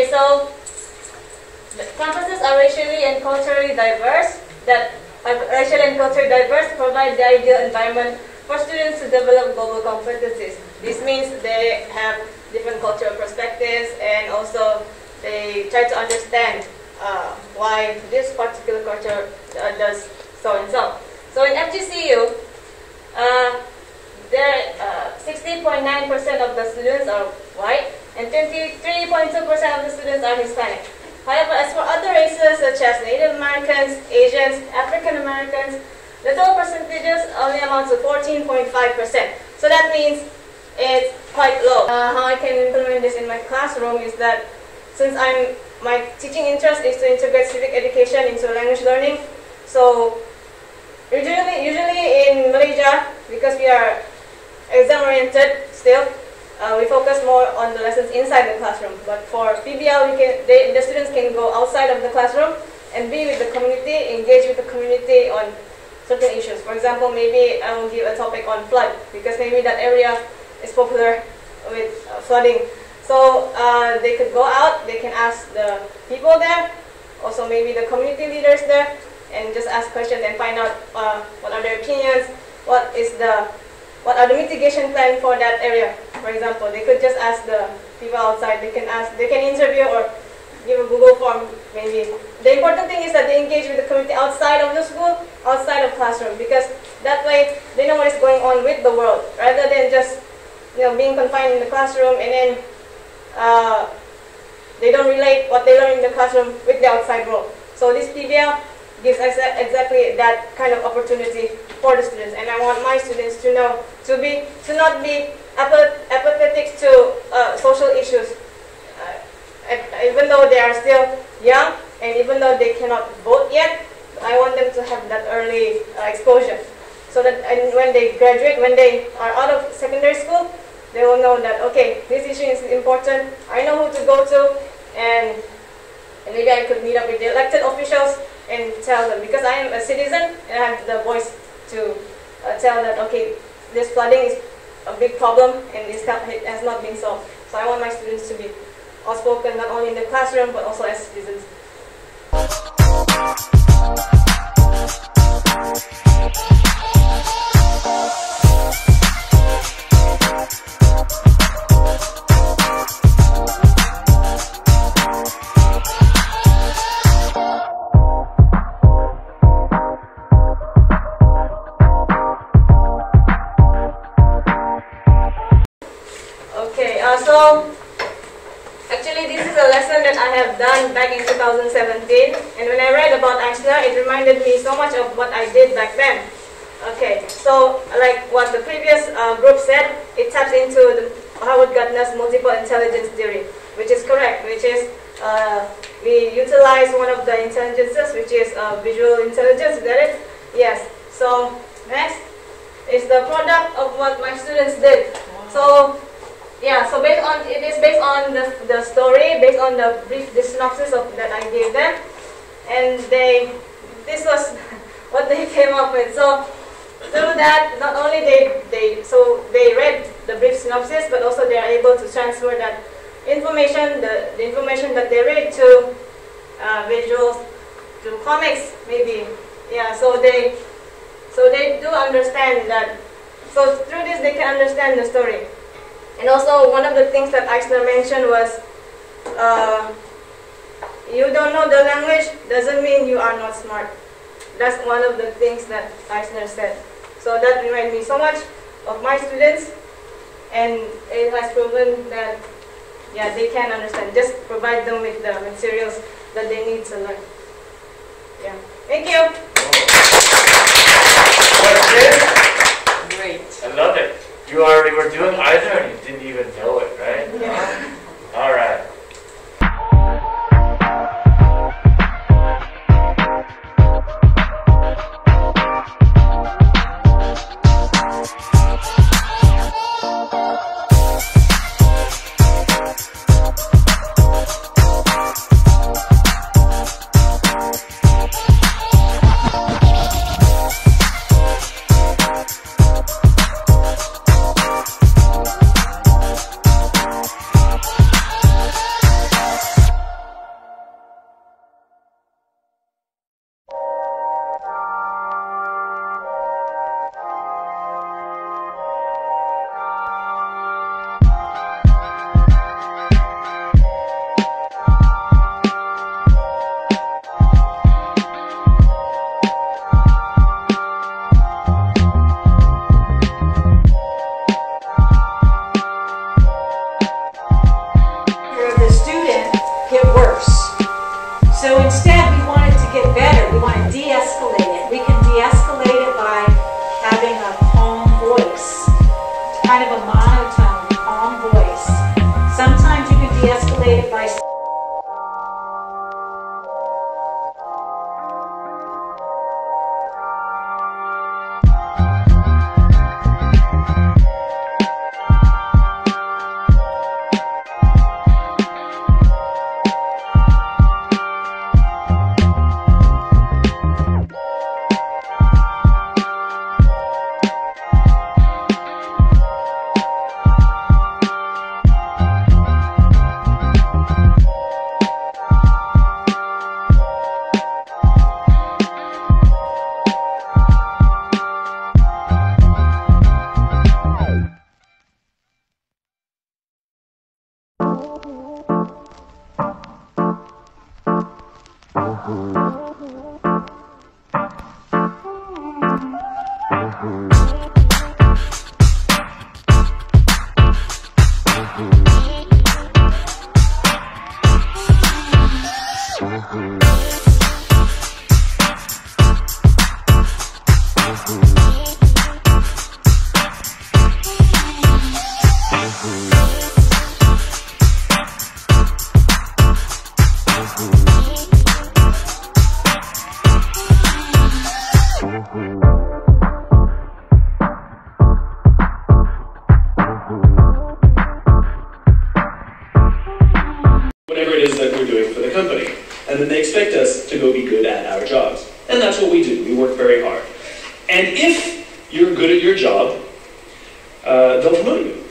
Okay, so the campuses are racially and culturally diverse. Provide the ideal environment for students to develop global competencies. This means they have different cultural perspectives, and also they try to understand why this particular culture does so and so. So in FGCU, 60.9% of the students are white, and 23.2% of the students are Hispanic. However, as for other races such as Native Americans, Asians, African Americans, the total percentages only amount to 14.5%. So that means it's quite low. How I can implement this in my classroom is that since my teaching interest is to integrate civic education into language learning, so usually in Malaysia, because we are exam-oriented still, we focus more on the lessons inside the classroom. But for PBL, the students can go outside of the classroom and be with the community, engage with the community on certain issues. For example, maybe I will give a topic on flood, because maybe that area is popular with flooding. So they could go out, they can ask the people there, also maybe the community leaders there, and just ask questions and find out what are their opinions, what are the mitigation plan for that area. For example, they could just ask the people outside. They can interview or give a Google form maybe. The important thing is that they engage with the community outside of the school, outside of classroom, because that way they know what is going on with the world, rather than just being confined in the classroom and then they don't relate what they learn in the classroom with the outside world. So this PBL gives exactly that kind of opportunity for the students, and I want my students to know to not be apathetic to social issues, even though they are still young and even though they cannot vote yet. I want them to have that early exposure, so that when they graduate, when they are out of secondary school, they will know that, okay, this issue is important. I know who to go to, and maybe I could meet up with the elected officials and tell them, because I am a citizen and I have the voice to tell that, okay, this flooding is a big problem and it has not been solved. So I want my students to be outspoken, not only in the classroom but also as citizens. So actually this is a lesson that I have done back in 2017, and when I read about Eisner, it reminded me so much of what I did back then. Okay, so like what the previous group said, it taps into the Howard Gardner's multiple intelligence theory, which is correct, which is we utilize one of the intelligences, which is visual intelligence. Is that it? Yes. So next is the product of what my students did. So yeah, so it is based on the story, based on the brief synopsis that I gave them, and this was what they came up with. So through that, not only they read the brief synopsis, but also they are able to transfer that information, the information that they read to visuals, to comics maybe. Yeah, so they do understand that. So through this, they can understand the story. And also, one of the things that Eisner mentioned was, you don't know the language doesn't mean you are not smart. That's one of the things that Eisner said. So that reminded me so much of my students, and it has proven that, yeah, they can understand. Just provide them with the materials that they need to learn. Yeah. Thank you. What's this? Great. I love it. You already were doing either and you didn't even know it, right? Yeah. All right. Whatever it is that we're doing for the company. And then they expect us to go be good at our jobs. And that's what we do. We work very hard. And if you're good at your job, they'll promote you.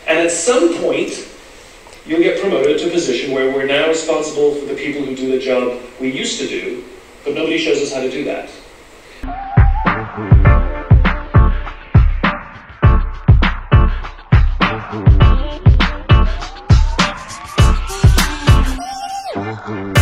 And at some point, you'll get promoted to a position where we're now responsible for the people who do the job we used to do, but nobody shows us how to do that. Mm-hmm.